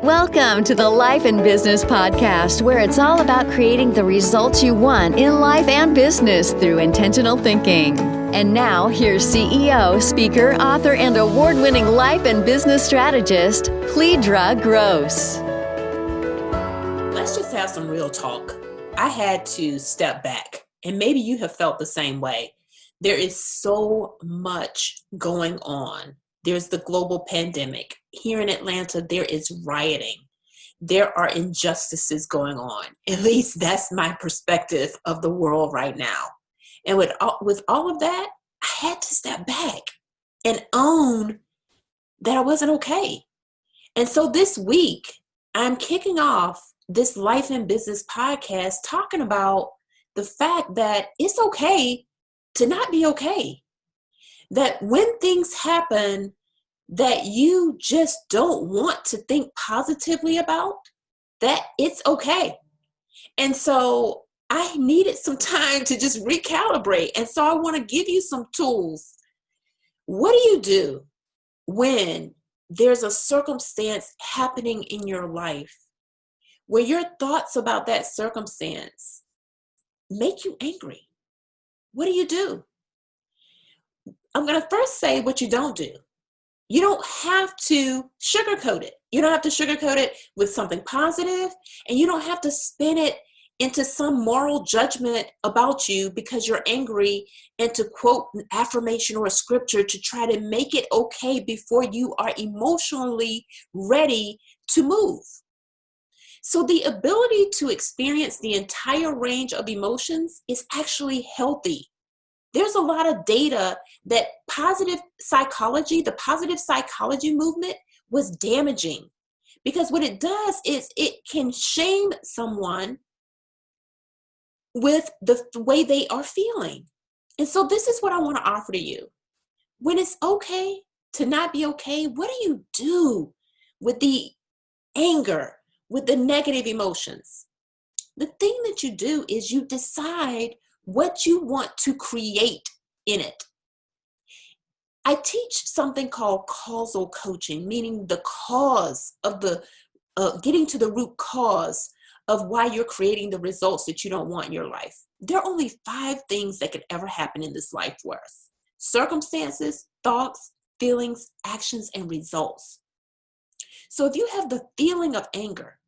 Welcome to the Life and Business Podcast, where it's all about creating the results you want in life and business through intentional thinking. And now, here's CEO, speaker, author, and award-winning life and business strategist, Cledra Gross. Let's just have some real talk. I had to step back, and maybe you have felt the same way. There is so much going on. There's the global pandemic. Here in Atlanta, there is rioting. There are injustices going on. At least that's my perspective of the world right now. And with all of that, I had to step back and own that I wasn't okay. And so this week, I'm kicking off this Life and Business podcast talking about the fact that it's okay to not be okay. That when things happen that you just don't want to think positively about, that it's okay. And so I needed some time to just recalibrate. And so I want to give you some tools. What do you do when there's a circumstance happening in your life where your thoughts about that circumstance make you angry? What do? I'm going to first say what you don't do. You don't have to sugarcoat it. You don't have to sugarcoat it with something positive, and you don't have to spin it into some moral judgment about you because you're angry and to quote an affirmation or a scripture to try to make it okay before you are emotionally ready to move. So the ability to experience the entire range of emotions is actually healthy. There's a lot of data that the positive psychology movement was damaging, because what it does is it can shame someone with the way they are feeling. And so this is what I want to offer to you. When it's okay to not be okay, what do you do with the anger, with the negative emotions? The thing that you do is you decide what you want to create in it. I teach something called causal coaching, meaning the cause of getting to the root cause of why you're creating the results that you don't want in your life. There are only 5 things that could ever happen in this life for us: circumstances, thoughts, feelings, actions, and results. So if you have the feeling of anger,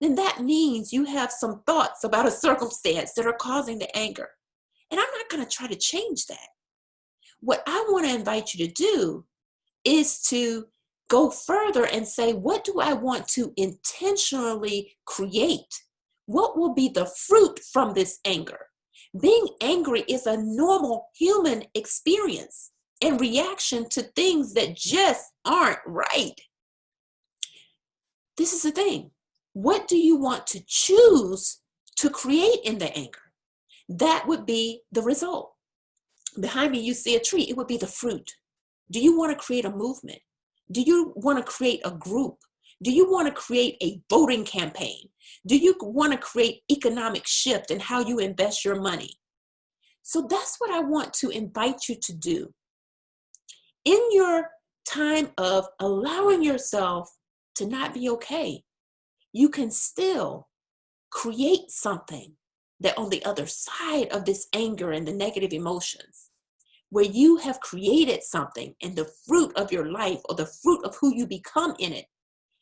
then that means you have some thoughts about a circumstance that are causing the anger. And I'm not going to try to change that. What I want to invite you to do is to go further and say, what do I want to intentionally create? What will be the fruit from this anger? Being angry is a normal human experience and reaction to things that just aren't right. This is the thing. What do you want to choose to create in the anger? That would be the result. Behind me, you see a tree. It would be the fruit. Do you want to create a movement? Do you want to create a group? Do you want to create a voting campaign? Do you want to create economic shift in how you invest your money? So that's what I want to invite you to do. In your time of allowing yourself to not be okay, you can still create something that on the other side of this anger and the negative emotions, where you have created something and the fruit of your life or the fruit of who you become in it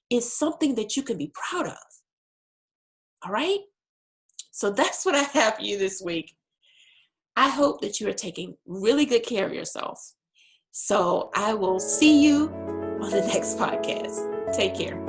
is something that you can be proud of. All right? So that's what I have for you this week. I hope that you are taking really good care of yourself. So I will see you on the next podcast. Take care.